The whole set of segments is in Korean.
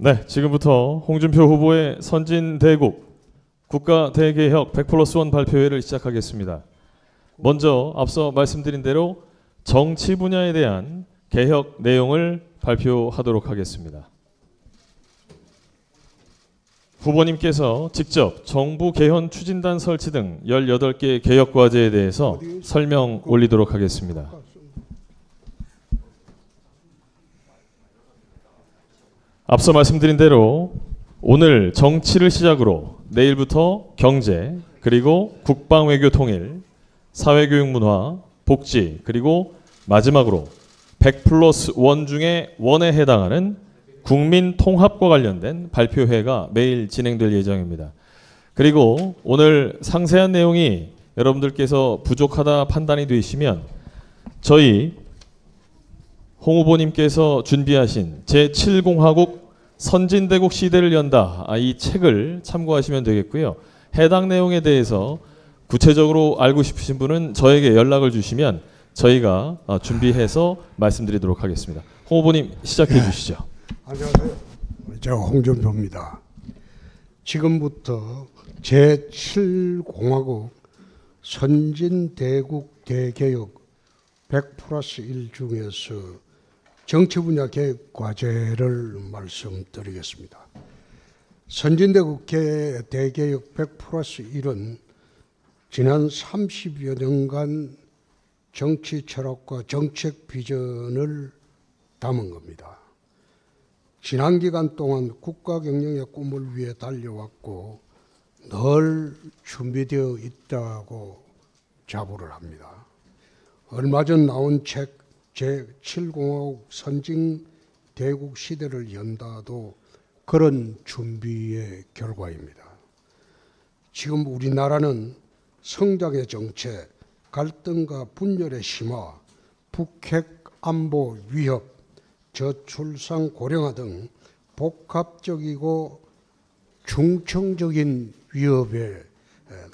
네, 지금부터 홍준표 후보의 선진대국 국가대개혁 100+1 발표회를 시작하겠습니다. 먼저 앞서 말씀드린 대로 정치 분야에 대한 개혁 내용을 발표하도록 하겠습니다. 후보님께서 직접 정부 개헌 추진단 설치 등 18개 개혁 과제에 대해서 설명 올리도록 하겠습니다. 앞서 말씀드린 대로 오늘 정치를 시작으로 내일부터 경제, 그리고 국방 외교 통일, 사회교육 문화, 복지, 그리고 마지막으로 100+1 중에 1에 해당하는 국민 통합과 관련된 발표회가 매일 진행될 예정입니다. 그리고 오늘 상세한 내용이 여러분들께서 부족하다 판단이 되시면 저희 홍 후보님께서 준비하신 제7공화국 선진대국 시대를 연다, 이 책을 참고하시면 되겠고요. 해당 내용에 대해서 구체적으로 알고 싶으신 분은 저에게 연락을 주시면 저희가 준비해서 말씀드리도록 하겠습니다. 홍 후보님 시작해 주시죠. 안녕하세요. 저 홍준표입니다. 지금부터 제7공화국 선진대국 대개혁 100+1 중에서 정치 분야 개혁 과제를 말씀드리겠습니다. 선진대국 대개혁 100+1은 지난 30여 년간 정치 철학과 정책 비전을 담은 겁니다. 지난 기간 동안 국가 경영의 꿈을 위해 달려왔고 늘 준비되어 있다고 자부를 합니다. 얼마 전 나온 책 제7공화국 선진대국 시대를 연다도 그런 준비의 결과입니다. 지금 우리나라는 성장의 정체, 갈등과 분열의 심화, 북핵 안보 위협, 저출산 고령화 등 복합적이고 중증적인 위협에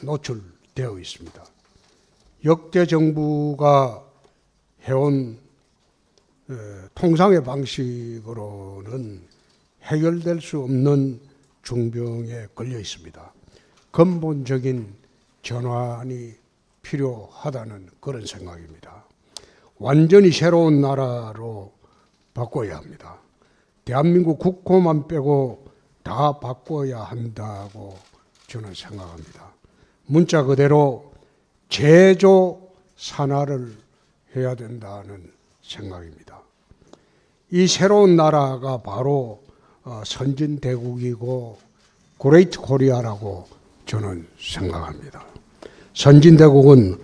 노출되어 있습니다. 역대 정부가 해온 통상의 방식으로는 해결될 수 없는 중병에 걸려 있습니다. 근본적인 전환이 필요하다는 그런 생각입니다. 완전히 새로운 나라로 바꿔야 합니다. 대한민국 국호만 빼고 다 바꿔야 한다고 저는 생각합니다. 문자 그대로 제조 산하를 해야 된다는 생각입니다. 이 새로운 나라가 바로 선진대국이고 그레이트 코리아라고 저는 생각합니다. 선진대국은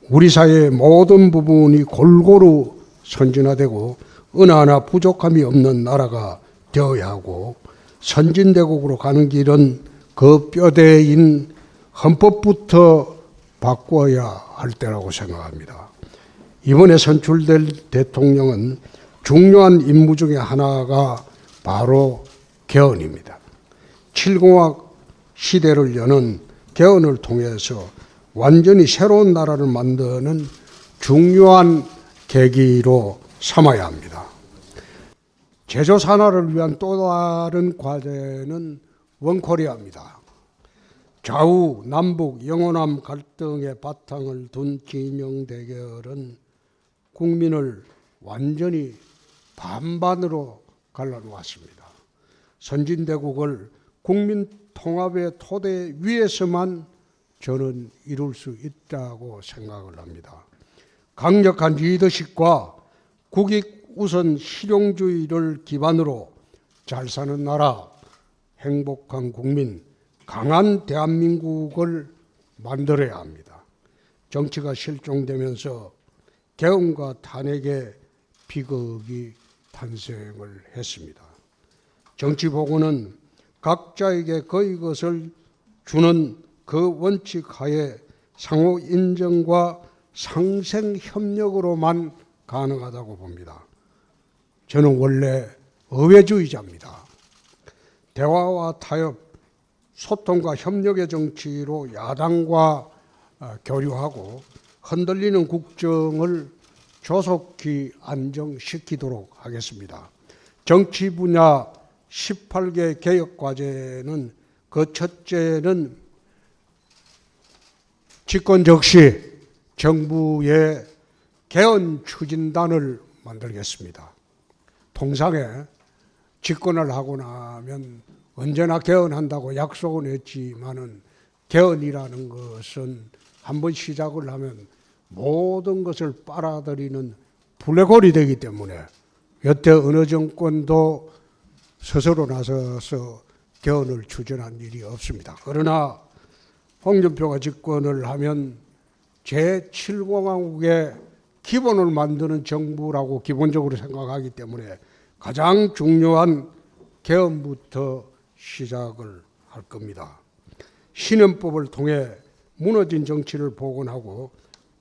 우리 사회의 모든 부분이 골고루 선진화되고 어느 하나 부족함이 없는 나라가 되어야 하고, 선진대국으로 가는 길은 그 뼈대인 헌법부터 바꿔야 할 때라고 생각합니다. 이번에 선출될 대통령은 중요한 임무 중에 하나가 바로 개헌입니다. 7공화국 시대를 여는 개헌을 통해서 완전히 새로운 나라를 만드는 중요한 계기로 삼아야 합니다. 제조 산하를 위한 또 다른 과제는 원코리아입니다. 좌우, 남북, 영호남 갈등의 바탕을 둔 진영 대결은 국민을 완전히 반반으로 갈라놓았습니다. 선진대국을 국민 통합의 토대 위에서만 저는 이룰 수 있다고 생각을 합니다. 강력한 리더십과 국익 우선 실용주의를 기반으로 잘 사는 나라, 행복한 국민, 강한 대한민국을 만들어야 합니다. 정치가 실종되면서 개헌과 탄핵의 비극이 탄생을 했습니다. 정치보고는 각자에게 그의 것을 주는 그 원칙 하에 상호 인정과 상생 협력으로만 가능하다고 봅니다. 저는 원래 의회주의자입니다. 대화와 타협, 소통과 협력의 정치로 야당과 교류하고 흔들리는 국정을 조속히 안정시키도록 하겠습니다. 정치 분야 18개 개혁 과제는 그 첫째는 집권 적시 정부의 개헌 추진단을 만들겠습니다. 통상에 집권을 하고 나면 언제나 개헌한다고 약속은 했지만은 개헌이라는 것은 한번 시작을 하면 모든 것을 빨아들이는 블랙홀이 되기 때문에 여태 어느 정권도 스스로 나서서 개헌을 추진한 일이 없습니다. 그러나 홍준표가 집권을 하면 제7공화국의 기본을 만드는 정부라고 기본적으로 생각하기 때문에 가장 중요한 개헌부터 시작을 할 겁니다. 신헌법을 통해 무너진 정치를 복원하고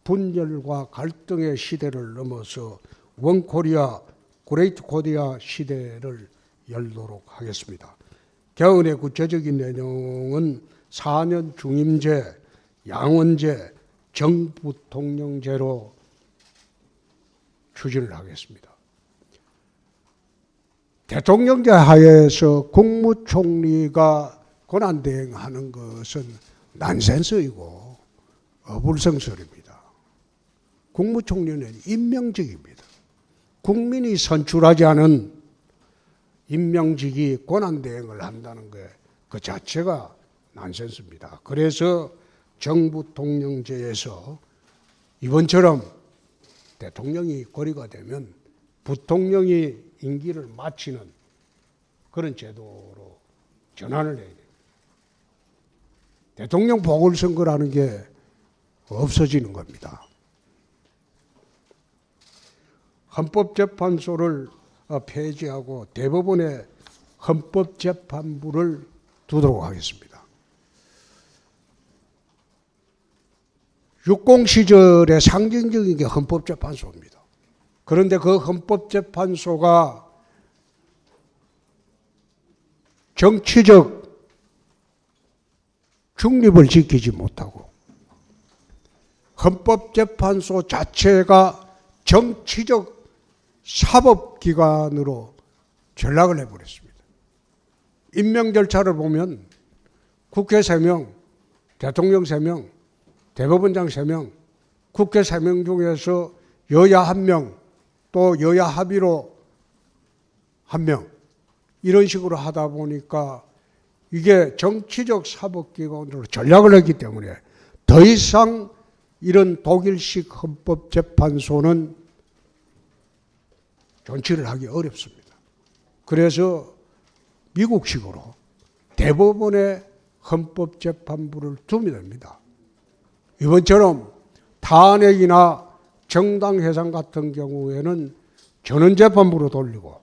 분열과 갈등의 시대를 넘어서 원코리아, 그레이트 코리아 시대를 열도록 하겠습니다. 개헌의 구체적인 내용은 4년 중임제, 양원제, 정부통령제로 추진을 하겠습니다. 대통령제 하에서 국무총리가 권한대행하는 것은 난센스이고 어불성설입니다. 국무총리는 임명직입니다. 국민이 선출하지 않은 임명직이 권한대행을 한다는 게 그 자체가 난센스입니다. 그래서 정부통령제에서 이번처럼 대통령이 고리가 되면 부통령이 임기를 마치는 그런 제도로 전환을 해야 됩니다. 대통령 보궐선거라는 게 없어지는 겁니다. 헌법재판소를 폐지하고 대법원의 헌법재판부를 두도록 하겠습니다. 60 시절의 상징적인 게 헌법재판소입니다. 그런데 그 헌법재판소가 정치적 중립을 지키지 못하고 헌법재판소 자체가 정치적 사법기관으로 전락을 해버렸습니다. 임명 절차를 보면 국회 3명, 대통령 3명, 대법원장 3명, 국회 3명 중에서 여야 1명, 또 여야 합의로 1명 이런 식으로 하다 보니까 이게 정치적 사법기관으로 전락을 했기 때문에 더 이상 이런 독일식 헌법재판소는 존치를 하기 어렵습니다. 그래서 미국식으로 대법원의 헌법재판부를 두면 됩니다. 이번처럼 탄핵이나 정당 해산 같은 경우에는 전원재판부로 돌리고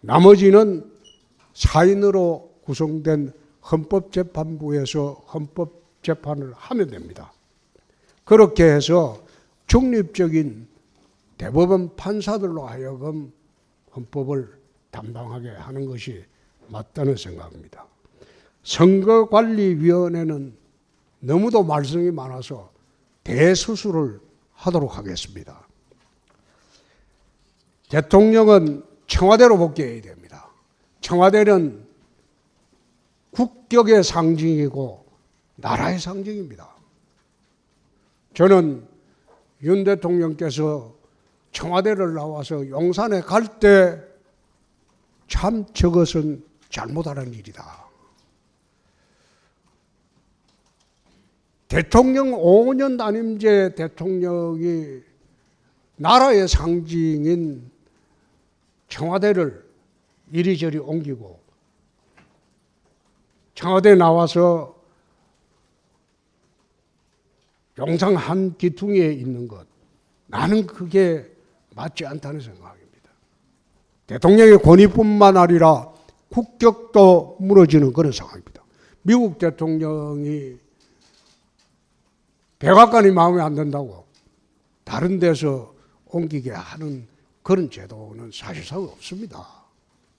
나머지는 사인으로 구성된 헌법재판부에서 헌법재판을 하면 됩니다. 그렇게 해서 중립적인 대법원 판사들로 하여금 헌법을 담당하게 하는 것이 맞다는 생각입니다. 선거관리위원회는 너무도 말썽이 많아서 대수술을 하도록 하겠습니다. 대통령은 청와대로 복귀해야 됩니다. 청와대는 국격의 상징이고 나라의 상징입니다. 저는 윤 대통령께서 청와대를 나와서 용산에 갈 때 참 저것은 잘못하는 일이다. 대통령 5년 단임제 대통령이 나라의 상징인 청와대를 이리저리 옮기고 청와대 나와서 용산 한 기퉁이에 있는 것, 나는 그게 맞지 않다는 생각입니다. 대통령의 권위뿐만 아니라 국격도 무너지는 그런 상황입니다. 미국 대통령이 백악관이 마음에 안 든다고 다른 데서 옮기게 하는 그런 제도는 사실상 없습니다.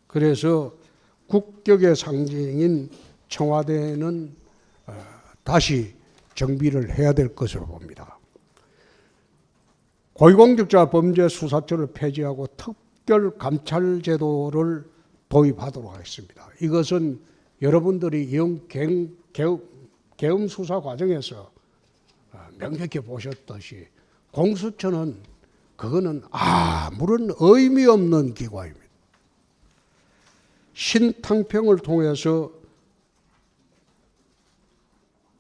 그래서 국격의 상징인 청와대는 다시 정비를 해야 될 것으로 봅니다. 고위공직자 범죄수사처를 폐지하고 특별 감찰 제도를 도입하도록 하겠습니다. 이것은 여러분들이 이번 계엄 수사 과정에서 명백히 보셨듯이 공수처는 그거는 아무런 의미 없는 기관입니다. 신탕평을 통해서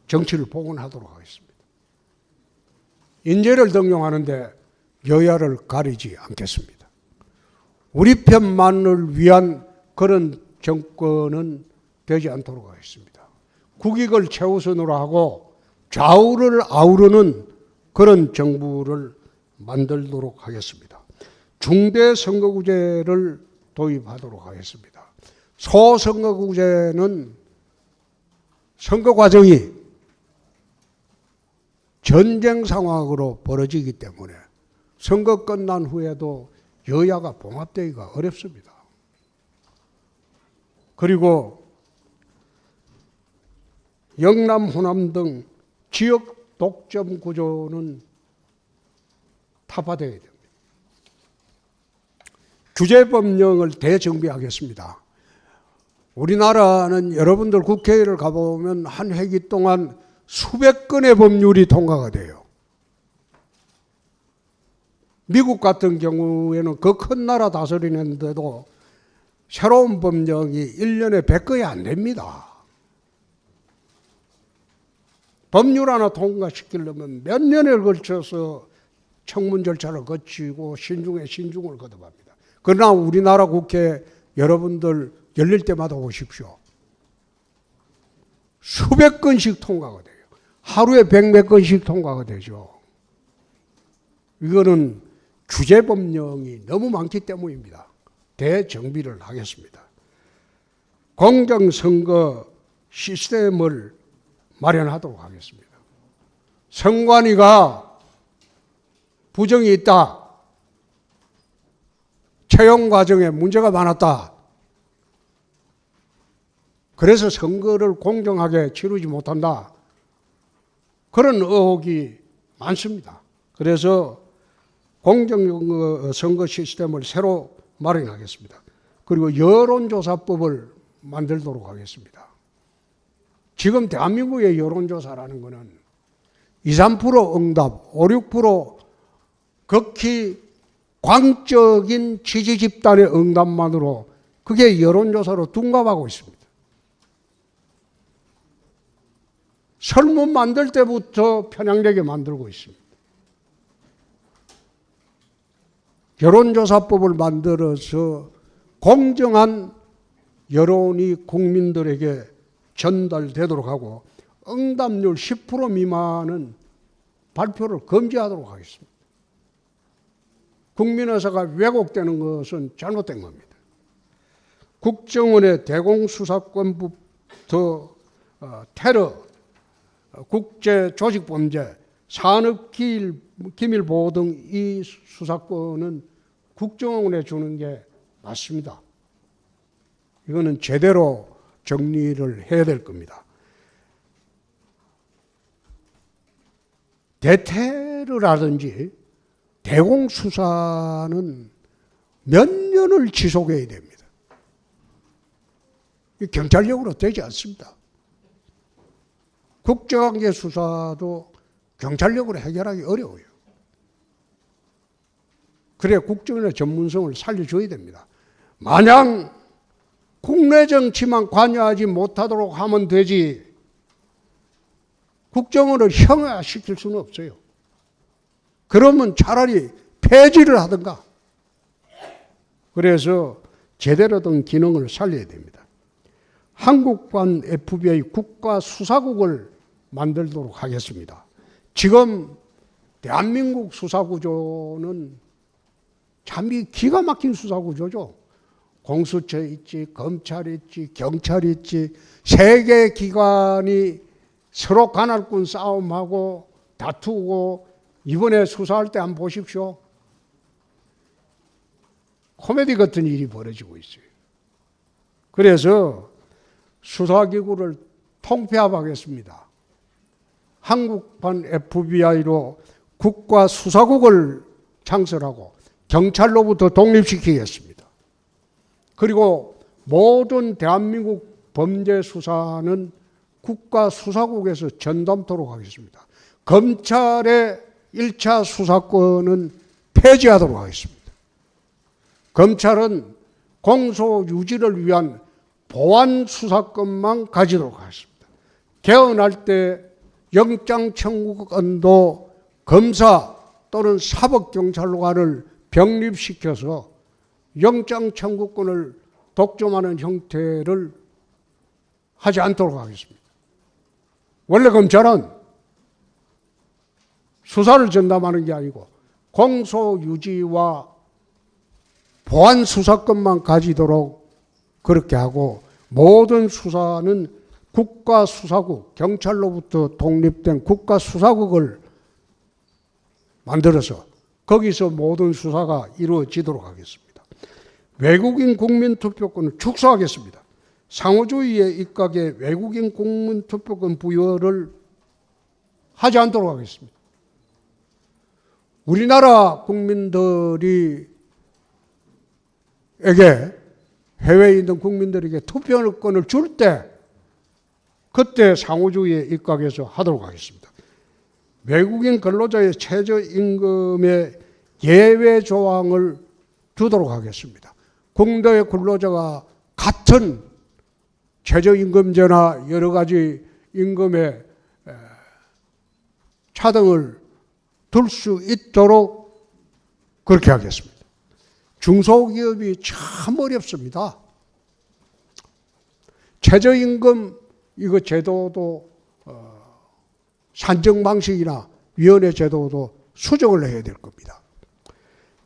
정치를 복원하도록 하겠습니다. 인재를 등용하는데 여야를 가리지 않겠습니다. 우리 편만을 위한 그런 정권은 되지 않도록 하겠습니다. 국익을 최우선으로 하고 좌우를 아우르는 그런 정부를 만들도록 하겠습니다. 중대선거구제를 도입하도록 하겠습니다. 소선거구제는 선거 과정이 전쟁 상황으로 벌어지기 때문에 선거 끝난 후에도 여야가 봉합되기가 어렵습니다. 그리고 영남, 호남 등 지역 독점 구조는 타파되어야 됩니다. 규제법령을 대정비하겠습니다. 우리나라는 여러분들 국회를 가보면 한 회기 동안 수백 건의 법률이 통과가 돼요. 미국 같은 경우에는 그 큰 나라 다스리는데도 새로운 법령이 1년에 100건이 안 됩니다. 법률 하나 통과시키려면 몇 년을 걸쳐서 청문 절차를 거치고 신중에 신중을 거듭합니다. 그러나 우리나라 국회 여러분들 열릴 때마다 오십시오. 수백 건씩 통과가 돼요. 하루에 100몇 건씩 통과가 되죠. 이거는 규제법령이 너무 많기 때문입니다. 대정비를 하겠습니다. 공정선거 시스템을 마련하도록 하겠습니다. 선관위가 부정이 있다. 채용 과정에 문제가 많았다. 그래서 선거를 공정하게 치르지 못한다. 그런 의혹이 많습니다. 그래서 공정선거 시스템을 새로 마련하겠습니다. 그리고 여론조사법을 만들도록 하겠습니다. 지금 대한민국의 여론조사라는 것은 2, 3% 응답, 5, 6% 극히 광적인 지지 집단의 응답만으로 그게 여론조사로 둔갑하고 있습니다. 설문 만들 때부터 편향되게 만들고 있습니다. 여론조사법을 만들어서 공정한 여론이 국민들에게 전달되도록 하고 응답률 10% 미만은 발표를 금지하도록 하겠습니다. 국민의사가 왜곡되는 것은 잘못된 겁니다. 국정원의 대공수사권부터 테러, 국제조직범죄, 산업기밀보호 등 이 수사권은 국정원에 주는 게 맞습니다. 이거는 제대로 정리를 해야 될 겁니다. 대테러라든지 대공수사는 몇 년을 지속해야 됩니다. 경찰력으로 되지 않습니다. 국제관계 수사도 경찰력으로 해결하기 어려워요. 그래 국정원의 전문성을 살려줘야 됩니다. 마냥 국내 정치만 관여하지 못하도록 하면 되지 국정원을 형해시킬 수는 없어요. 그러면 차라리 폐지를 하든가. 그래서 제대로 된 기능을 살려야 됩니다. 한국판 FBI 국가수사국을 만들도록 하겠습니다. 지금 대한민국 수사구조는 참 기가 막힌 수사구조죠. 공수처 있지, 검찰 있지, 경찰 있지, 세 개 기관이 서로 관할꾼 싸움하고 다투고 이번에 수사할 때 한번 보십시오. 코미디 같은 일이 벌어지고 있어요. 그래서 수사기구를 통폐합하겠습니다. 한국판 FBI로 국가수사국을 창설하고 경찰로부터 독립시키겠습니다. 그리고 모든 대한민국 범죄 수사는 국가수사국에서 전담토록 하겠습니다. 검찰의 1차 수사권은 폐지하도록 하겠습니다. 검찰은 공소 유지를 위한 보안 수사권만 가지도록 하겠습니다. 개헌할 때 영장 청구권도 검사 또는 사법경찰관을 병립시켜서 영장 청구권을 독점하는 형태를 하지 않도록 하겠습니다. 원래 검찰은 수사를 전담하는 게 아니고 공소 유지와 보안 수사권만 가지도록 그렇게 하고, 모든 수사는 국가수사국, 경찰로부터 독립된 국가수사국을 만들어서 거기서 모든 수사가 이루어지도록 하겠습니다. 외국인 국민투표권을 축소하겠습니다. 상호주의에 입각해 외국인 국민투표권 부여를 하지 않도록 하겠습니다. 우리나라 국민들이 해외에 있는 국민들에게 투표권을 줄 때 그때 상호주의에 입각해서 하도록 하겠습니다. 외국인 근로자의 최저임금의 예외 조항을 두도록 하겠습니다. 국내 근로자가 같은 최저임금제나 여러 가지 임금의 차등을 둘 수 있도록 그렇게 하겠습니다. 중소기업이 참 어렵습니다. 최저임금 이거 제도도 산정 방식이나 위원회 제도도 수정을 해야 될 겁니다.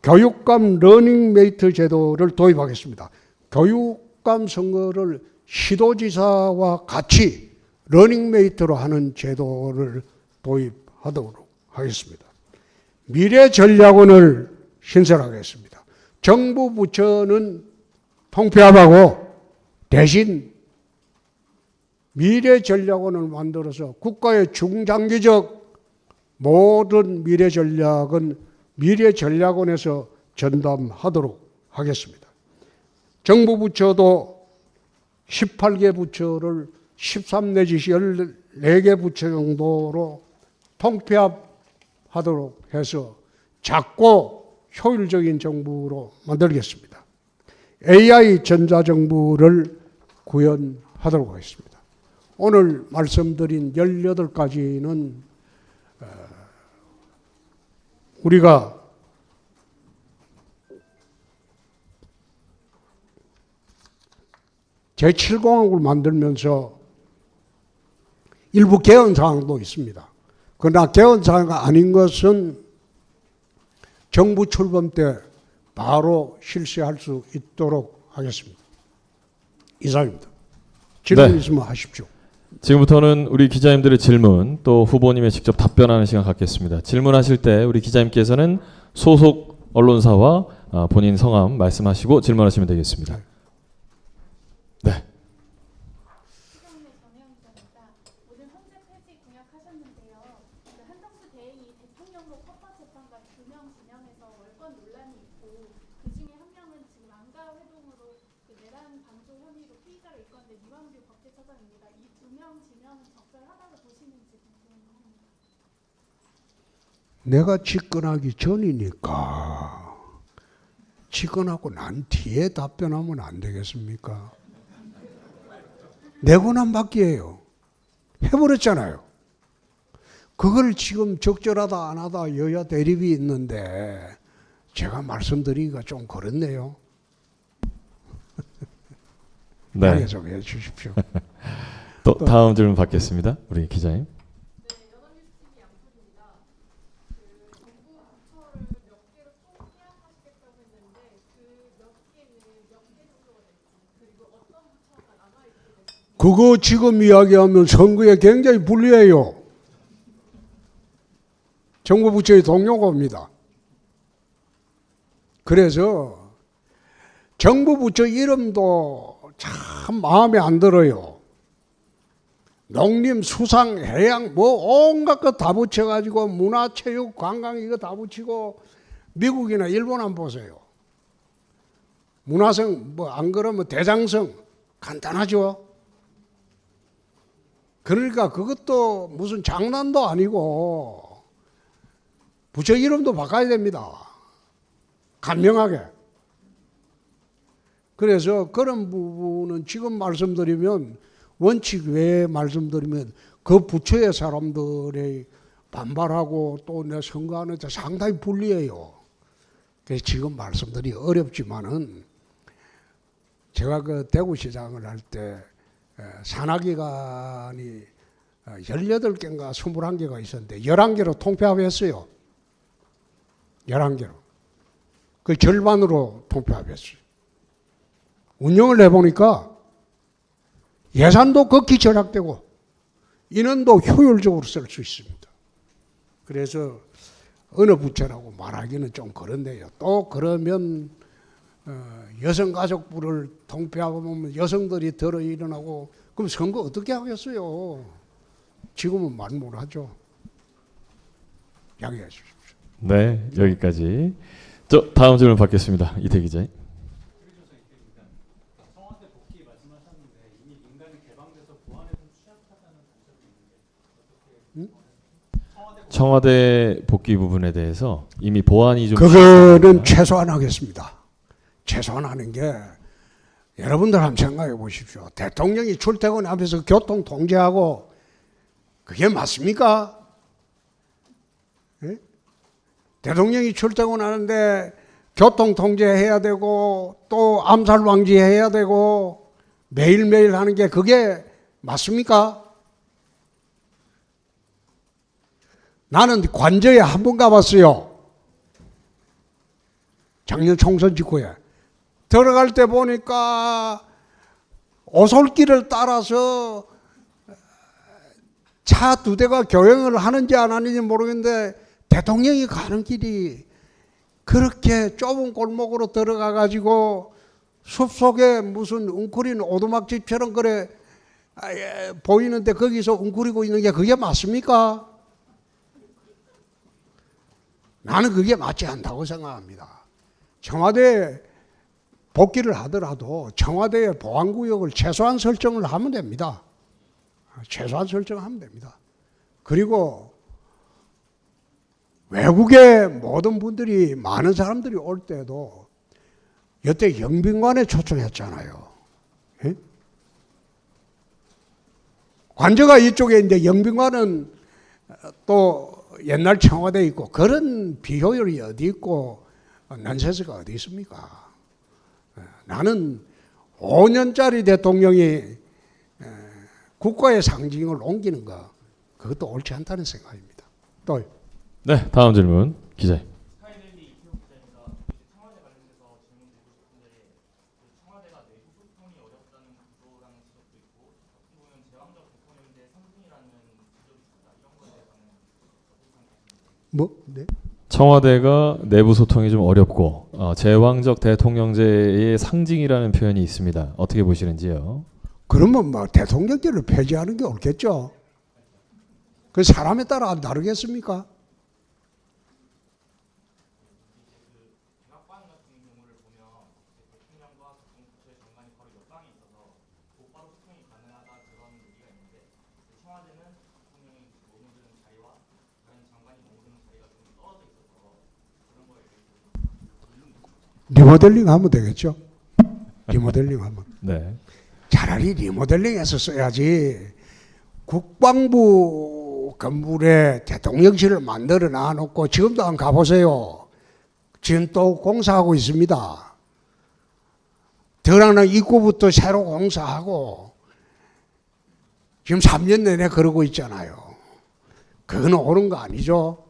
교육감 러닝메이트 제도를 도입하겠습니다. 교육감 선거를 시도지사와 같이 러닝메이트로 하는 제도를 도입하도록 하겠습니다. 미래전략원을 신설하겠습니다. 정부 부처는 통폐합하고 대신 미래전략원을 만들어서 국가의 중장기적 모든 미래전략은 미래전략원에서 전담하도록 하겠습니다. 정부 부처도 18개 부처를 13 내지 14개 부처 정도로 통폐합하도록 해서 작고 효율적인 정부로 만들겠습니다. AI 전자정부를 구현하도록 하겠습니다. 오늘 말씀드린 18가지는 우리가 제7공화국을 만들면서 일부 개헌 사항도 있습니다. 그러나 개헌 사항이 아닌 것은 정부 출범 때 바로 실시할 수 있도록 하겠습니다. 이상입니다. 질문 네. 있으면 하십시오. 지금부터는 우리 기자님들의 질문 또 후보님의 직접 답변하는 시간 갖겠습니다. 질문하실 때 우리 기자님께서는 소속 언론사와 본인 성함 말씀하시고 질문하시면 되겠습니다. 네. 시장의 정혜영 기자입니다. 오늘 헌재 폐지 공약하셨는데요. 한덕수 대행이 대통령로 헌법 재판관 2명 지명해서 월권 논란이 있고, 그 중에 한 명은 지금 안가 회동으로 내란 방조 혐의로 피의자로 입건된 이완규 법제처장입니다. 이 2명 지명은 적절하다고 보시는지 궁금합니다. 내가 집권하기 전이니까 집권하고 난 뒤에 답변하면 안 되겠습니까? 내 권한 받기예요. 해버렸잖아요. 그걸 지금 적절하다 안 하다 여야 대립이 있는데 제가 말씀드리기가 좀 그렇네요. 네. 양해 좀 해주십시오. 또 다음 질문 받겠습니다. 우리 기자님. 그거 지금 이야기하면 선거에 굉장히 불리해요. 정부 부처의 동료가 옵니다. 그래서 정부 부처 이름도 참 마음에 안 들어요. 농림, 수상, 해양 뭐 온갖 것 다 붙여가지고 문화, 체육, 관광 이거 다 붙이고 미국이나 일본 한번 보세요. 문화성 뭐 안 그러면 대장성 간단하죠. 그러니까 그것도 무슨 장난도 아니고 부처 이름도 바꿔야 됩니다. 간명하게. 그래서 그런 부분은 지금 말씀드리면 원칙 외에 말씀드리면 그 부처의 사람들의 반발하고 또 내 선거하는데 상당히 불리해요. 그래서 지금 말씀드리기 어렵지만은 제가 그 대구시장을 할 때 산하기관이 18개인가 21개가 있었는데 11개로 통폐합했어요. 11개로. 그 절반으로 통폐합했어요. 운영을 해보니까 예산도 극히 절약되고 인원도 효율적으로 쓸 수 있습니다. 그래서 어느 부처라고 말하기는 좀 그런데요. 또 그러면 여성가족부를 통폐합하면 여성들이 들어 일어나고 그럼 선거 어떻게 하겠어요? 지금은 말 못하죠. 양해해 주십시오. 네, 여기까지. 저 다음 질문 받겠습니다. 이태 기자님. 청와대 복귀 말씀하셨는데 이미 민간이 개방돼서 보안에 좀 취약하다는 관점이 있는데 어떻게 청와대 복귀 부분에 대해서 이미 보안이 좀 그거는 취약하다. 최소한 하겠습니다. 최소한 하는 게 여러분들 한번 생각해 보십시오. 대통령이 출퇴근하면서 교통 통제하고 그게 맞습니까? 예? 대통령이 출퇴근하는데 교통 통제해야 되고 또 암살 방지해야 되고 매일매일 하는 게 그게 맞습니까? 나는 관저에 한 번 가봤어요. 작년 총선 직후에. 들어갈 때 보니까 오솔길을 따라서 차 2대가 교행을 하는지 안 하는지 모르겠는데 대통령이 가는 길이 그렇게 좁은 골목으로 들어가 가지고 숲속에 무슨 웅크린 오두막집처럼 그래 보이는데 거기서 웅크리고 있는 게 그게 맞습니까? 나는 그게 맞지 않다고 생각합니다. 청와대 복귀를 하더라도 청와대의 보안구역을 최소한 설정을 하면 됩니다. 최소한 설정하면 됩니다. 그리고 외국의 모든 분들이 많은 사람들이 올 때도 여태 영빈관에 초청했잖아요. 예? 관저가 이쪽에 있는데 영빈관은 또 옛날 청와대에 있고 그런 비효율이 어디 있고 난센스가 어디 있습니까? 나는 5년짜리 대통령이 국가의 상징을 옮기는 거 그것도 옳지 않다는 생각입니다. 또 네, 다음 질문 기자님. 스카이데일리 이태호 기자입니다. 청와대 관련해서 질문 드리고 싶은데 청와대가 내부 소통이 어렵다는 구조라는 지적도 있고 어떻게 보면 제왕적 대통령제 상징이라는 지적이 있습니다. 이런 거에 대해서는 어떻게 생각하십니까? 뭐? 네? 청와대가 내부 소통이 좀 어렵고 제왕적 대통령제의 상징이라는 표현이 있습니다. 어떻게 보시는지요? 그러면 뭐 대통령제를 폐지하는 게 옳겠죠. 그 사람에 따라 안 다르겠습니까? 백악관 같은 경우를 보면 대통령과 국무부처의 장관이 바로 옆방에 있어서 곧바로 소통이 가능하다 그런 얘기가 있는데 청와대는 대통령이 머무르는 자리와 다른 장관이 머무르는 자리가 좀 떨어져 있어서 그런 거에 대해서 리모델링 하면 되겠죠. 리모델링 하면. 네. 차라리 리모델링해서 써야지. 국방부 건물에 대통령실을 만들어 놔놓고 지금도 한번 가보세요. 지금 또 공사하고 있습니다. 들어가는 입구부터 새로 공사하고 지금 3년 내내 그러고 있잖아요. 그건 옳은 거 아니죠?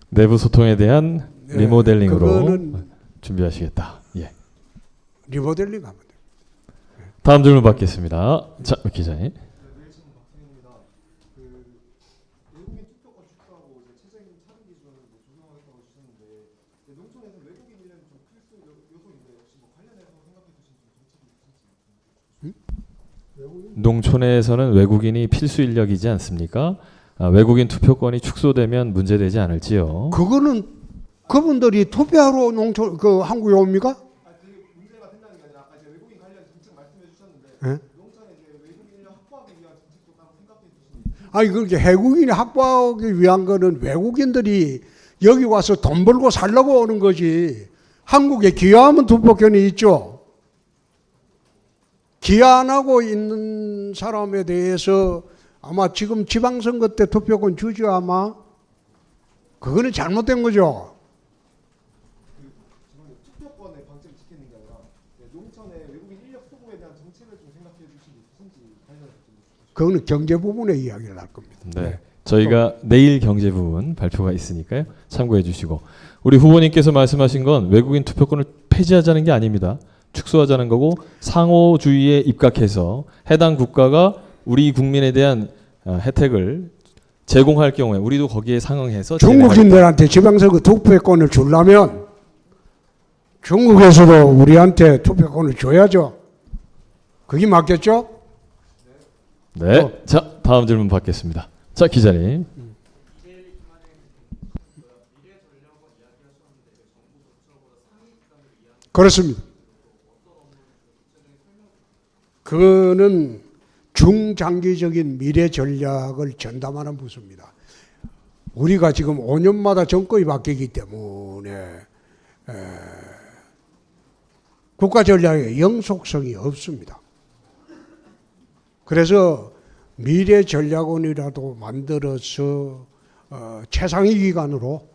내부 소통에 대한 네, 리모델링으로 그거는 준비하시겠다. 예. 리모델링 하면 돼요. 다음 질문 받겠습니다. 자, 기자님. 농촌에서는 외국인이 필수 인력이지 않습니까? 외국인 투표권이 축소되면 문제되지 않을지요? 그거는 그분들이 투표하러 농촌 그 한국에 옵니까? 예? 아니 그렇게 외국인이 확보하기 위한 거는 외국인들이 여기 와서 돈 벌고 살려고 오는 거지. 한국에 기여하면 투표권이 있죠. 기여 안 하고 있는 사람에 대해서 아마 지금 지방선거 때 투표권 주죠 아마. 그거는 잘못된 거죠. 투표권의 방점을 지키는 게 아니라 농촌의 외국인 인력 수급에 대한 정책을 좀 생각해 주신 게 있으신지 관련해서 좀 주시죠. 그거는 경제 부분의 이야기를 할 겁니다. 네. 저희가 내일 경제 부분 발표가 있으니까요. 참고해 주시고. 우리 후보님께서 말씀하신 건 외국인 투표권을 폐지하자는 게 아닙니다. 축소하자는 거고 상호주의에 입각해서 해당 국가가 우리 국민에 대한 혜택을 제공할 경우에 우리도 거기에 상응해서 중국인들한테 지방선거 투표권을 주려면 중국에서도 우리한테 투표권을 줘야죠. 그게 맞겠죠? 네. 자, 다음 질문 받겠습니다. 자, 기자님. 그렇습니다. 그거는 중장기적인 미래 전략을 전담하는 부서입니다. 우리가 지금 5년마다 정권이 바뀌기 때문에 국가 전략에 영속성이 없습니다. 그래서 미래 전략원이라도 만들어서 최상위 기관으로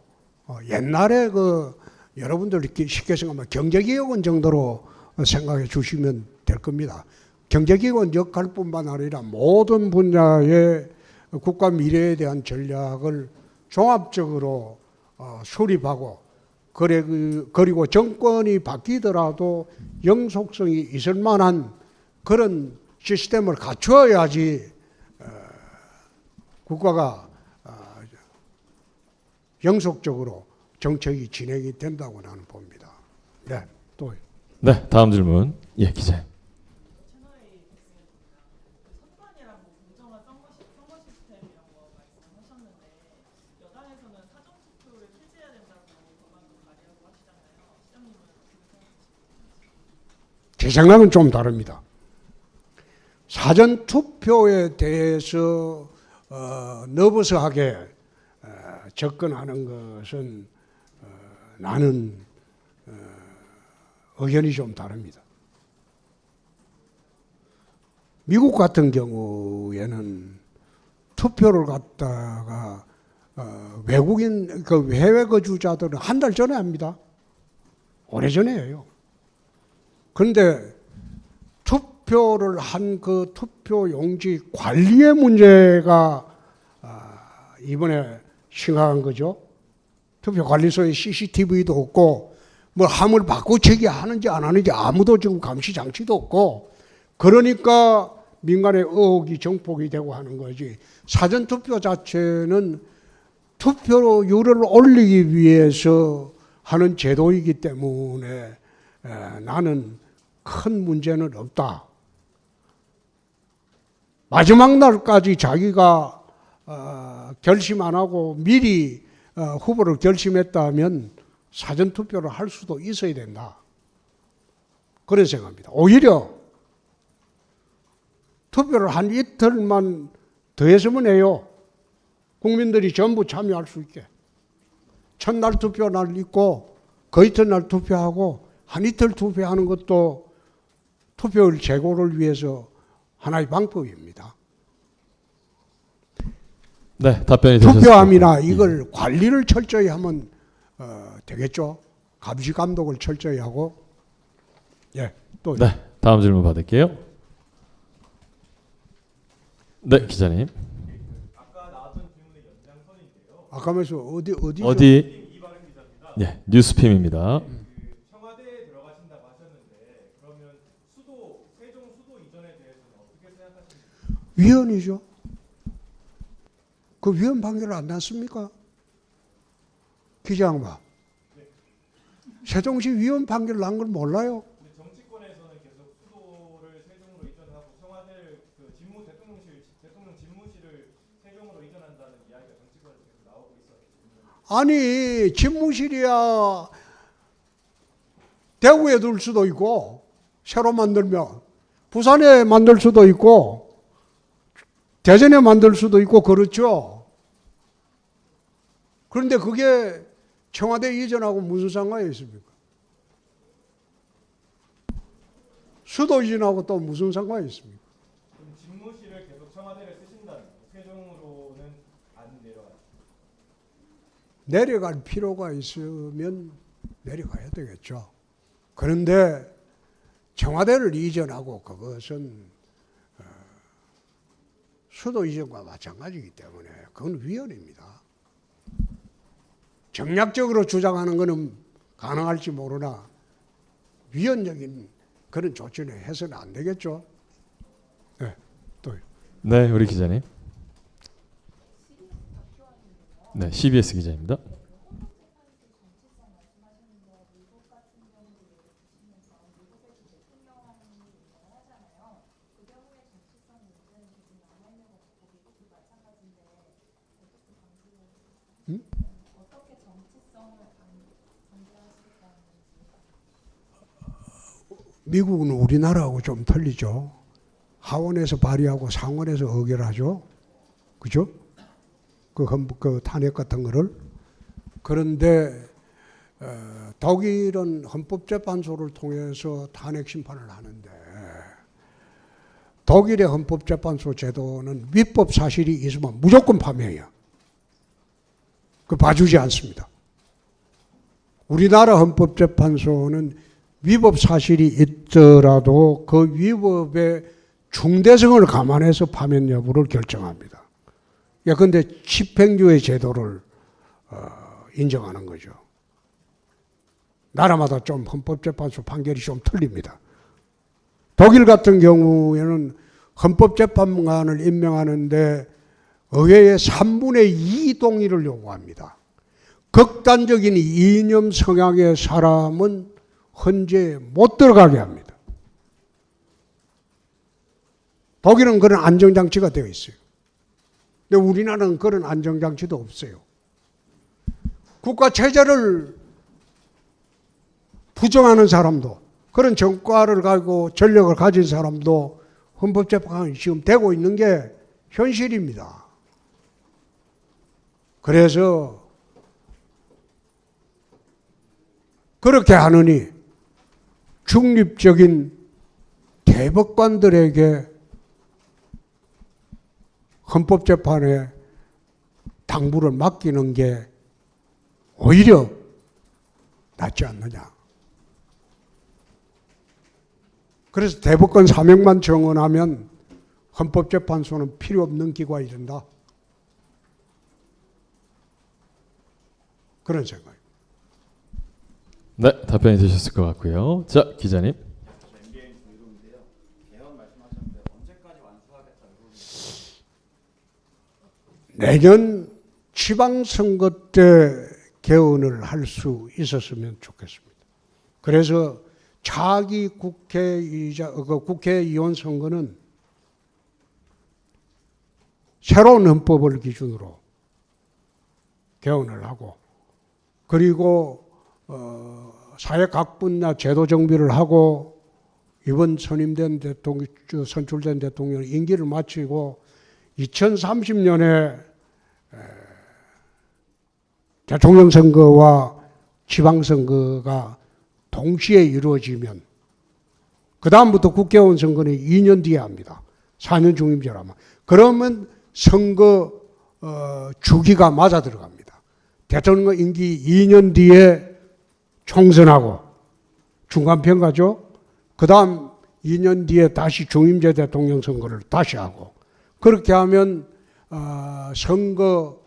옛날에 그 여러분들 이렇게 쉽게 생각하면 경제기획원 정도로 생각해 주시면 될 겁니다. 경제기관 역할뿐만 아니라 모든 분야의 국가 미래에 대한 전략을 종합적으로 수립하고 그리고 정권이 바뀌더라도 영속성이 있을 만한 그런 시스템을 갖추어야지 국가가 영속적으로 정책이 진행이 된다고 나는 봅니다. 네, 또. 네, 다음 질문. 예, 기자님. 제 생각은 좀 다릅니다. 사전 투표에 대해서 너버스하게 접근하는 것은 나는 의견이 좀 다릅니다. 미국 같은 경우에는 투표를 갖다가 외국인 그 해외 거주자들은 한 달 전에 합니다. 오래전에 해요. 그런데 투표를 한 그 투표 용지 관리의 문제가 이번에 심각한 거죠. 투표관리소에 CCTV도 없고 뭐 함을 바꾸치기 하는지 안 하는지 아무도 지금 감시 장치도 없고 그러니까 민간의 의혹이 정폭이 되고 하는 거지. 사전투표 자체는 투표율을 올리기 위해서 하는 제도이기 때문에 나는 큰 문제는 없다. 마지막 날까지 자기가 결심 안 하고 미리 후보를 결심했다면 사전투표를 할 수도 있어야 된다. 그런 생각입니다. 오히려 투표를 한 이틀만 더 했으면 해요. 국민들이 전부 참여할 수 있게. 첫날 투표날 있고 그 이튿날 투표하고 한 이틀 투표하는 것도 투표율 제고를 위해서 하나의 방법입니다. 네, 답변이 되셨습니다. 투표함이나 이걸 관리를 철저히 하면 되겠죠. 감시 감독을 철저히 하고. 예, 또. 네, 다음 질문 받을게요. 네, 기자님. 아까 나왔던 질문의 연장선인데요. 아까 말씀 어디죠? 어디? 이바른 기자입니다. 예, 뉴스핌입니다. 청와대에 들어가신다고 하셨는데 그러면 세종 수도 이전에 대해서는 어떻게 생각하십니까? 위헌이죠. 그 위헌 판결을 안 났습니까? 기자양반. 세종시 위헌 판결 난 걸 몰라요? 근데 정치권에서는 계속 수도를 세종으로 이전하고 청와대를 대통령 집무실을 세종으로 이전한다는 이야기가 정치권에서 계속 나오고 있어요. 아니 집무실이야 대구에 둘 수도 있고 새로 만들면 부산에 만들 수도 있고 대전에 만들 수도 있고 그렇죠. 그런데 그게 청와대 이전하고 무슨 상관이 있습니까? 수도 이전하고 또 무슨 상관이 있습니까? 그럼 집무실을 계속 청와대를 쓰신다는 거예요. 세종으로는 안 내려가요. 내려갈 필요가 있으면 내려가야 되겠죠. 그런데 청와대를 이전하고 그것은 수도 이전과 마찬가지이기 때문에 그건 위헌입니다. 정략적으로 주장하는 것은 가능할지 모르나 위헌적인 그런 조치는 해서는 안 되겠죠. 네, 또 네, 우리 기자님. 네, CBS 기자입니다. 미국은 우리나라하고 좀 틀리죠. 하원에서 발의하고 상원에서 의결하죠. 그죠? 그 탄핵 같은 거를. 그런데 독일은 헌법재판소를 통해서 탄핵 심판을 하는데 독일의 헌법재판소 제도는 위법 사실이 있으면 무조건 파면이야. 그 봐주지 않습니다. 우리나라 헌법재판소는 위법 사실이 있더라도 그 위법의 중대성을 감안해서 파면 여부를 결정합니다. 그런데 집행유예 제도를 인정하는 거죠. 나라마다 좀 헌법재판소 판결이 좀 틀립니다. 독일 같은 경우에는 헌법재판관을 임명하는데 의회의 3분의 2 동의를 요구합니다. 극단적인 이념 성향의 사람은 헌재에 못 들어가게 합니다. 독일은 그런 안정장치가 되어 있어요. 근데 우리나라는 그런 안정장치도 없어요. 국가체제를 부정하는 사람도 그런 정과를 가지고 전력을 가진 사람도 헌법재판관이 지금 되고 있는 게 현실입니다. 그래서 그렇게 하느니 중립적인 대법관들에게 헌법재판에 당부를 맡기는 게 오히려 낫지 않느냐. 그래서 대법관 사명만 정언하면 헌법재판소는 필요 없는 기관이 된다. 그런 생각입니다. 네, 답변이 되셨을 것 같고요. 자, 기자님. MBN 브이로그인데요. 개헌 말씀하셨는데 언제까지 완수하겠다고? 내년 지방선거 때 개헌을 할 수 있었으면 좋겠습니다. 그래서 차기 국회의원 선거는 새로운 헌법을 기준으로 개헌을 하고 그리고 사회 각 분야 제도 정비를 하고 이번 선출된 대통령 임기를 마치고 2030년에 대통령 선거와 지방선거가 동시에 이루어지면 그 다음부터 국회의원 선거는 2년 뒤에 합니다. 4년 중임제라면. 그러면 선거 주기가 맞아 들어갑니다. 대통령 임기 2년 뒤에 총선하고 중간평가죠. 그 다음 2년 뒤에 다시 중임제 대통령 선거를 다시 하고 그렇게 하면 선거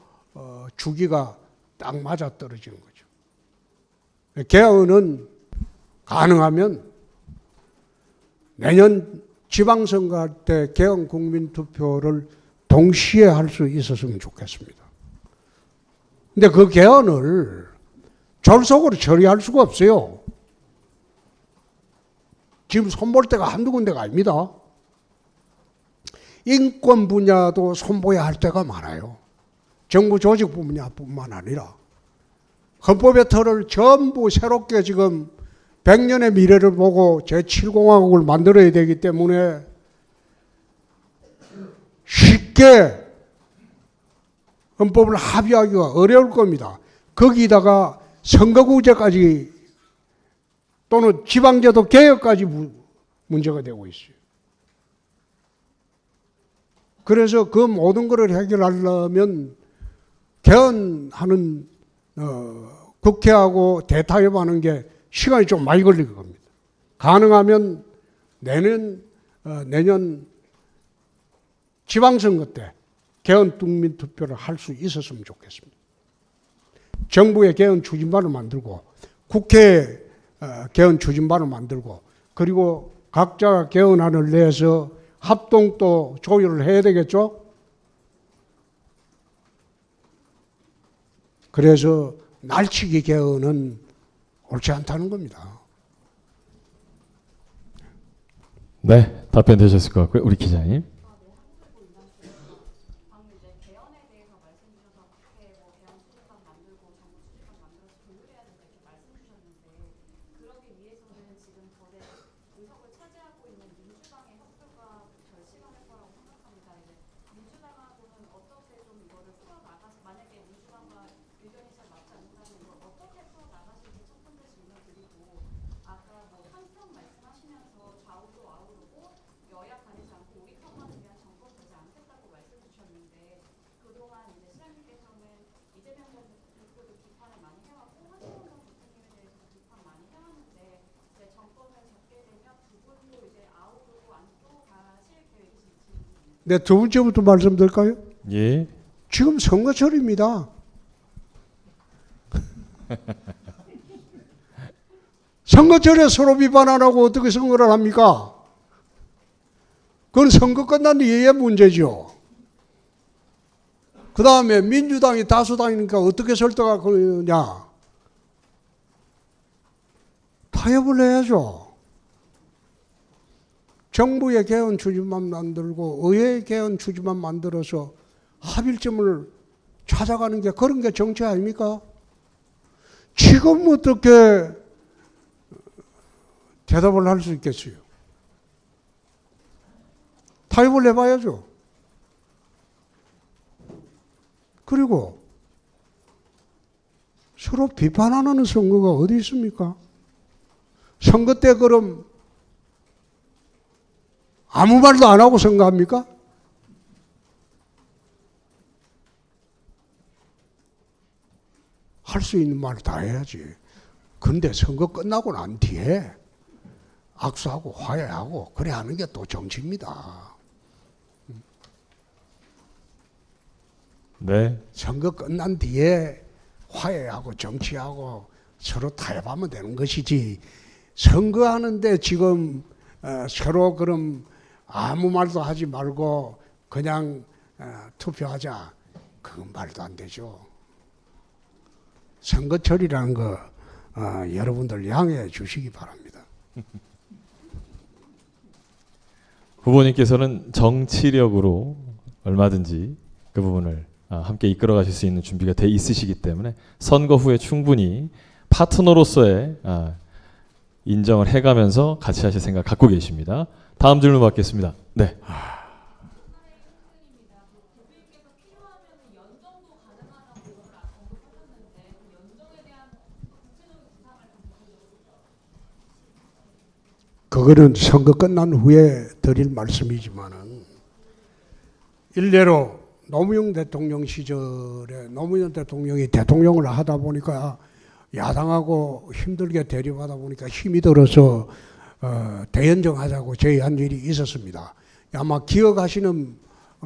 주기가 딱 맞아 떨어지는 거죠. 개헌은 가능하면 내년 지방선거 할 때 개헌 국민투표를 동시에 할 수 있었으면 좋겠습니다. 근데 그 개헌을 졸속으로 처리할 수가 없어요. 지금 손볼 때가 한두 군데가 아닙니다. 인권 분야도 손보야 할 때가 많아요. 정부 조직 분야뿐만 아니라 헌법의 틀을 전부 새롭게 지금 100년의 미래를 보고 제7공화국을 만들어야 되기 때문에 쉽게 헌법을 합의하기가 어려울 겁니다. 거기다가 선거구제까지 또는 지방제도 개혁까지 문제가 되고 있어요. 그래서 그 모든 것을 해결하려면 개헌하는 국회하고 대타협하는 게 시간이 좀 많이 걸릴 겁니다. 가능하면 내년 지방선거 때 개헌 국민투표를 할 수 있었으면 좋겠습니다. 정부의 개헌 추진반을 만들고 국회 개헌 추진반을 만들고 그리고 각자 개헌안을 내서 합동 또 조율을 해야 되겠죠. 그래서 날치기 개헌은 옳지 않다는 겁니다. 네, 답변 되셨을 것 같고요. 우리 기자님. 방금 이제 개헌에 대해서 말씀 주셔서 국회 뭐 개헌 수준반 만들고 정부 수준반 만들어서 조율해야 된다 이렇게 말씀 주셨는데 그러기 위해서는 지금 거대 의석을 차지하고 있는 민주당의 협조가 절실할 거라고 생각합니다. 이제 민주당하고는 어떻게 좀 이거를 풀어나가서 만약에 민주당과 의견이 잘 맞지 않는다면 이걸 어떻게 풀어나가실지 첫 번째 질문 드리고 아까 뭐 한편 말씀하시면서 좌우도 아우르고 여야 가리지 않고 우리 편만을 위한 정권 되지 않겠다고 말씀 주셨는데 그동안 이제 시장님께서는 이재명 전 대표도 비판을 많이 해왔고 한동훈 전 대통령에 대해서도 비판 많이 해왔는데 이제 정권을 잡게 되면 두 분도 이제 아우르고 안고 가실 계획이신지. 네, 두 번째부터 말씀드릴까요? 예. 지금 선거철입니다. 선거철에 서로 비판 안 하고 어떻게 선거를 합니까? 그건 선거 끝난 뒤의 문제죠. 그 다음에 민주당이 다수당이니까 어떻게 설득할 거냐? 타협을 해야죠. 정부의 개헌 추진만 만들고 의회의 개헌 추진만 만들어서 합일점을 찾아가는 게 그런 게 정치 아닙니까? 지금 어떻게 대답을 할 수 있겠어요? 타협을 해봐야죠. 그리고 서로 비판하는 선거가 어디 있습니까? 선거 때 그럼 아무 말도 안 하고 선거합니까? 할 수 있는 말 다 해야지. 근데 선거 끝나고 난 뒤에 악수하고 화해하고 그래 하는 게 또 정치입니다. 네. 선거 끝난 뒤에 화해하고 정치하고 서로 타협하면 되는 것이지 선거하는데 지금 서로 그럼 아무 말도 하지 말고 그냥 투표하자. 그건 말도 안 되죠. 선거철이라는 거 여러분들 양해해 주시기 바랍니다. 후보님께서는 정치력으로 얼마든지 그 부분을 함께 이끌어 가실 수 있는 준비가 돼 있으시기 때문에 선거 후에 충분히 파트너로서의 인정을 해가면서 같이 하실 생각 갖고 계십니다. 다음 질문 받겠습니다. 네. 그거는 선거 끝난 후에 드릴 말씀이지만은 일례로 노무현 대통령 시절에 노무현 대통령이 대통령을 하다 보니까 야당하고 힘들게 대립하다 보니까 힘이 들어서 대연정하자고 제의한 일이 있었습니다. 아마 기억하시는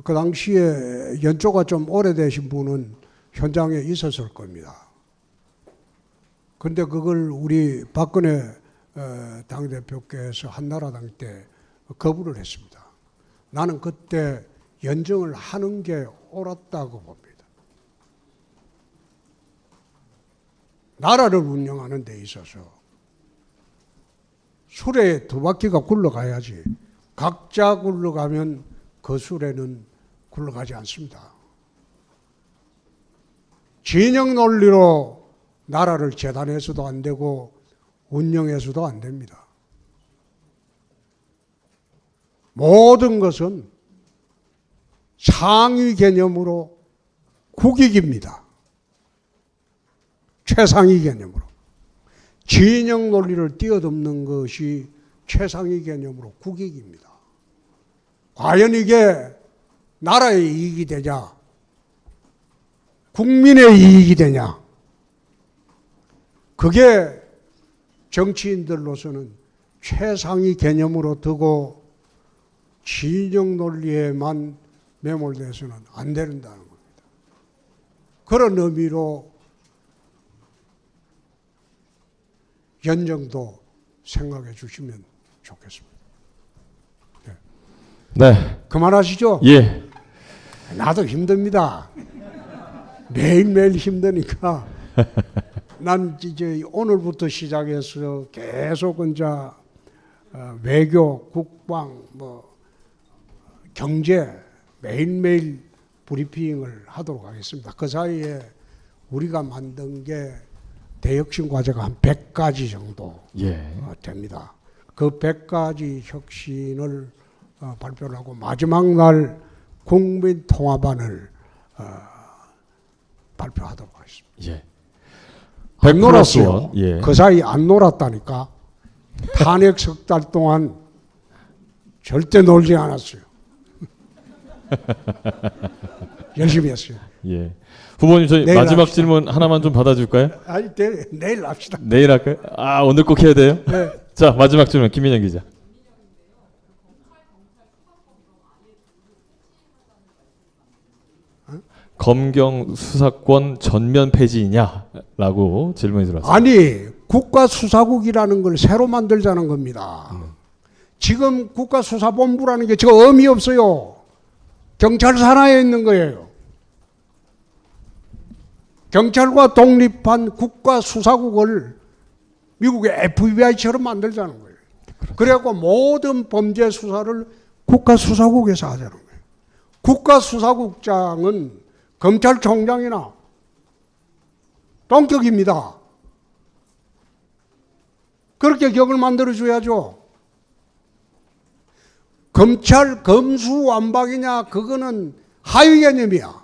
그 당시에 연조가 좀 오래되신 분은 현장에 있었을 겁니다. 근데 그걸 우리 박근혜 당대표께서 한나라당 때 거부를 했습니다. 나는 그때 연정을 하는 게 옳았다고 봅니다. 나라를 운영하는 데 있어서 수레에 두 바퀴가 굴러가야지 각자 굴러가면 그 수레는 굴러가지 않습니다. 진영 논리로 나라를 재단해서도 안 되고 운영해서도 안 됩니다. 모든 것은 상위 개념으로 국익입니다. 최상위 개념으로. 진영 논리를 뛰어넘는 것이 최상위 개념으로 국익입니다. 과연 이게 나라의 이익이 되냐? 국민의 이익이 되냐? 그게 정치인들로서는 최상위 개념으로 두고 진영 논리에만 매몰돼서는 안 된다는 겁니다. 그런 의미로 연정도 생각해 주시면 좋겠습니다. 네. 그만하시죠? 예. 나도 힘듭니다. 매일매일 힘드니까 난 이제 오늘부터 시작해서 계속 이제 외교, 국방, 뭐 경제 매일매일 브리핑을 하도록 하겠습니다. 그 사이에 우리가 만든 게 대혁신 과제가 한 100가지 정도 예. 됩니다. 그 100가지 혁신을 발표를 하고 마지막 날 국민통합안을 발표하도록 하겠습니다. 예. 안 100+1. 놀았어요. 예. 그 사이 안 놀았다니까. 탄핵 석 달 동안 절대 놀지 않았어요. 열심히 했어요. 예. 후보님 저희 내일 마지막 합시다. 질문 하나만 좀 받아줄까요? 아니 내일 합시다. 내일 할까요? 아 오늘 꼭 해야 돼요? 네. 자 마지막 질문 김민영 기자. 검경 수사권 전면 폐지이냐라고 질문이 들어왔습니다. 아니 국가수사국이라는 걸 새로 만들자는 겁니다. 지금 국가수사본부라는 게 지금 의미 없어요. 경찰 산하에 있는 거예요. 경찰과 독립한 국가수사국을 미국의 FBI처럼 만들자는 거예요. 그래갖고 모든 범죄 수사를 국가수사국에서 하자는 거예요. 국가수사국장은 검찰총장이나 동격입니다. 그렇게 격을 만들어줘야죠. 검찰 검수완박이냐 그거는 하위 개념이야.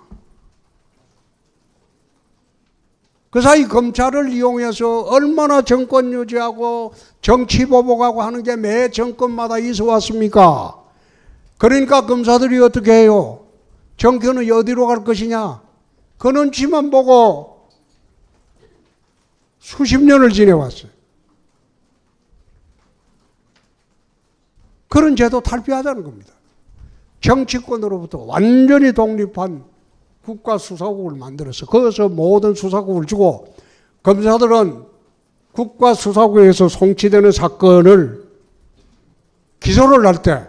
그 사이 검찰을 이용해서 얼마나 정권 유지하고 정치 보복하고 하는 게 매 정권마다 있어 왔습니까? 그러니까 검사들이 어떻게 해요? 정권은 어디로 갈 것이냐? 그 눈치만 보고 수십 년을 지내왔어요. 그런 제도 탈피하자는 겁니다. 정치권으로부터 완전히 독립한 국가수사국을 만들어서 거기서 모든 수사국을 주고 검사들은 국가수사국에서 송치되는 사건을 기소를 할 때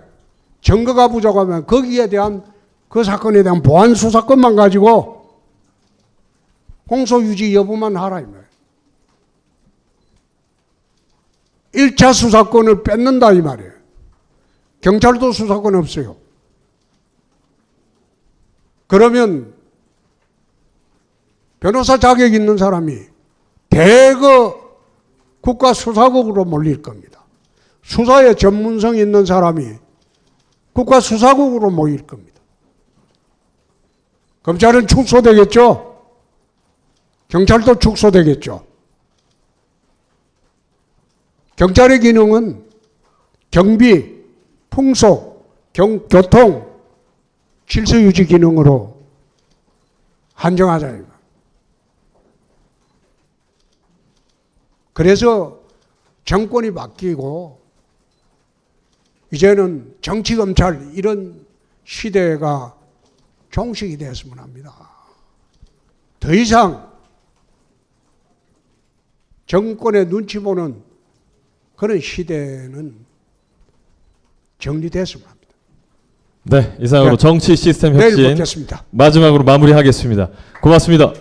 증거가 부족하면 거기에 대한 그 사건에 대한 보안 수사권만 가지고 공소유지 여부만 하라 이 말이에요. 1차 수사권을 뺏는다 이 말이에요. 경찰도 수사권 없어요. 그러면 변호사 자격 있는 사람이 대거 국가수사국으로 몰릴 겁니다. 수사에 전문성 있는 사람이 국가수사국으로 모일 겁니다. 검찰은 축소되겠죠. 경찰도 축소되겠죠. 경찰의 기능은 경비, 풍속, 교통, 질서 유지 기능으로 한정하자. 그래서 정권이 바뀌고 이제는 정치검찰 이런 시대가 종식이 되었으면 합니다. 더 이상 정권의 눈치 보는 그런 시대는 정리됐으면 합니다. 네, 이상으로 네. 정치 시스템 내일 혁신 뵙겠습니다. 마지막으로 마무리하겠습니다. 고맙습니다.